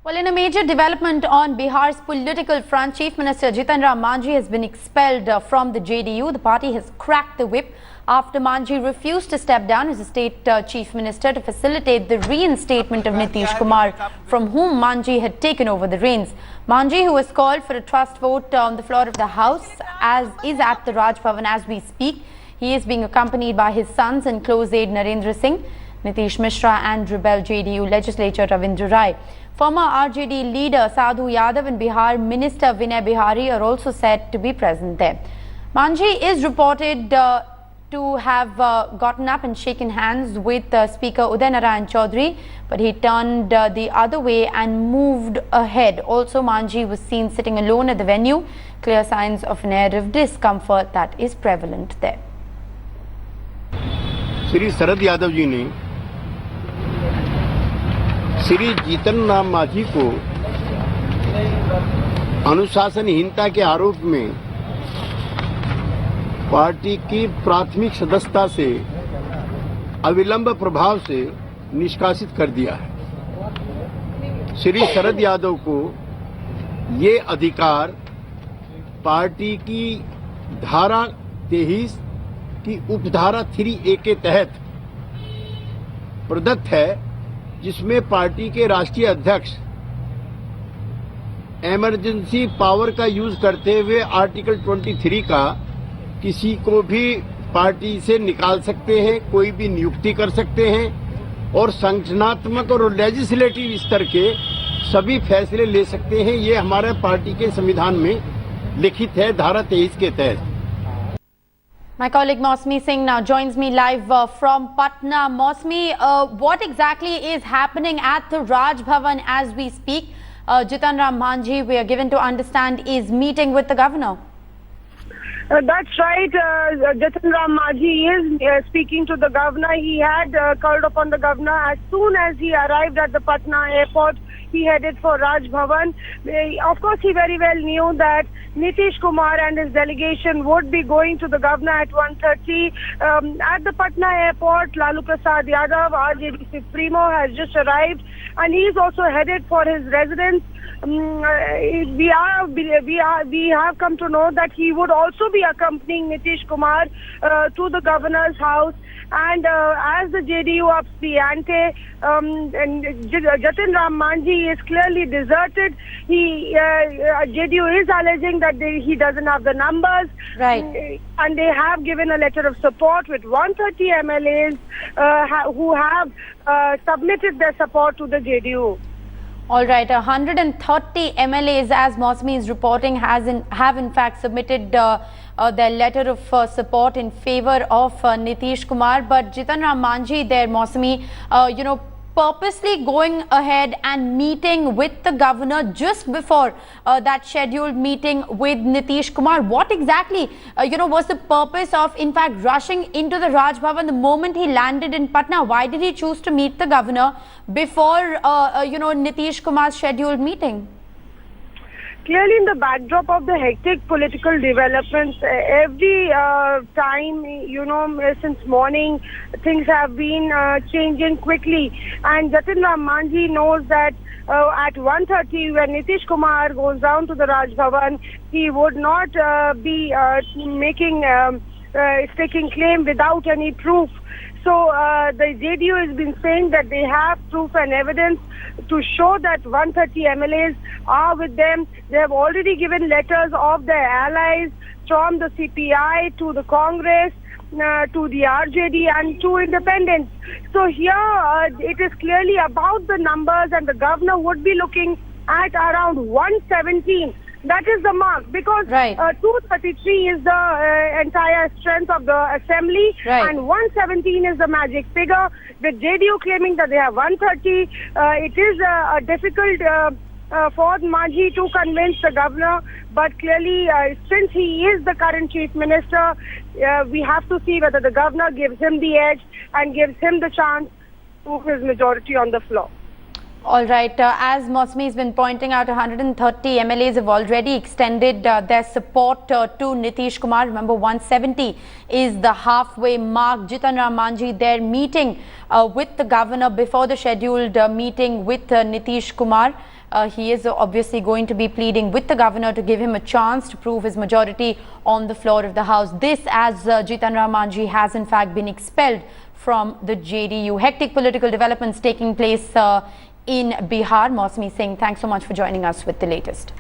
Well, in a major development on Bihar's political front, Chief Minister Jitan Ram Manjhi has been expelled from the JDU. The party has cracked the whip after Manjhi refused to step down as the state chief minister to facilitate the reinstatement of Nitish Kumar, from whom Manjhi had taken over the reins. Manjhi, who has called for a trust vote on the floor of the House, is at the Raj Bhavan as we speak. He is being accompanied by his sons and close aide Narendra Singh, Nitish Mishra and rebel JDU legislator Ravindra Rai. Former RJD leader Sadhu Yadav and Bihar Minister Vinay Bihari are also said to be present there. Manjhi is reported to have gotten up and shaken hands with Speaker Uday Narayan Chaudhary, but he turned the other way and moved ahead. Also, Manjhi was seen sitting alone at the venue, clear signs of an air of discomfort that is prevalent there. Shri Sharad Yadav ji ने श्री जीतन राम मांझी को अनुशासनहीनता के आरोप में party की प्राथमिक सदस्यता से अविलंब प्रभाव से निष्कासित कर दिया है। श्री शरद यादव को ये अधिकार पार्टी की धारा 23 की उपधारा 3A के तहत प्रदत्त है, जिसमें पार्टी के राष्ट्रीय अध्यक्ष इमरजेंसी पावर का यूज करते हुए आर्टिकल 23 का किसी को भी पार्टी से निकाल सकते हैं, कोई भी नियुक्ति कर सकते हैं और संगठनात्मक और लेजिस्लेटिव स्तर के सभी फैसले ले सकते हैं। ये हमारे पार्टी के संविधान में लिखित है धारा 23 के तहत। My colleague Mausmi Singh now joins me live from Patna. Mausmi, what exactly is happening at the Raj Bhavan as we speak? Jitan Ram Manjhi, we are given to understand, is meeting with the governor. That's right. Jitan Ram Manjhi is speaking to the governor. He had called upon the governor as soon as he arrived at the Patna airport. He headed for Raj Bhavan. Of course, he very well knew that Nitish Kumar and his delegation would be going to the governor at 1:30. At the Patna airport, Lalu Prasad Yadav, RJD Supremo, has just arrived, and he is also headed for his residence. We have come to know that he would also be accompanying Nitish Kumar to the governor's house. And as the JDU ups the ante, and Jitan Ram Manjhi is clearly deserted. JDU is alleging that he doesn't have the numbers, right? And they have given a letter of support with 130 MLAs who have submitted their support to the JDU. All right, 130 MLAs, as Mausmi is reporting, have in fact submitted their letter of support in favor of Nitish Kumar. But Jitan Ram Manjhi there, Mausmi, purposely going ahead and meeting with the governor just before that scheduled meeting with Nitish Kumar. What exactly, was the purpose of, in fact, rushing into the Raj Bhavan the moment he landed in Patna? Why did he choose to meet the governor before, Nitish Kumar's scheduled meeting? Clearly, in the backdrop of the hectic political developments, every time, since morning, things have been changing quickly. And Jitan Ram Manjhi knows that at 1:30, when Nitish Kumar goes down to the Raj Bhavan, he would not be staking claim without any proof. So the JDU has been saying that they have proof and evidence to show that 130 MLAs are with them. They have already given letters of their allies from the CPI to the Congress, to the RJD and to independents. So here it is clearly about the numbers, and the governor would be looking at around 117. That is the mark, because 233 is the entire strength of the assembly, and 117 is the magic figure. With JDU claiming that they have 130, it is difficult for Manjhi to convince the governor. But clearly, since he is the current chief minister, we have to see whether the governor gives him the edge and gives him the chance to his majority on the floor. All right, as Mausmi has been pointing out, 130 MLAs have already extended their support to Nitish Kumar. Remember, 170 is the halfway mark. Jitan Ram Manjhi there meeting with the governor before the scheduled meeting with Nitish Kumar. he is obviously going to be pleading with the governor to give him a chance to prove his majority on the floor of the House. This as Jitan Ram Manjhi has in fact been expelled from the JDU. Hectic political developments taking place in Bihar. Mausami Singh, thanks so much for joining us with the latest.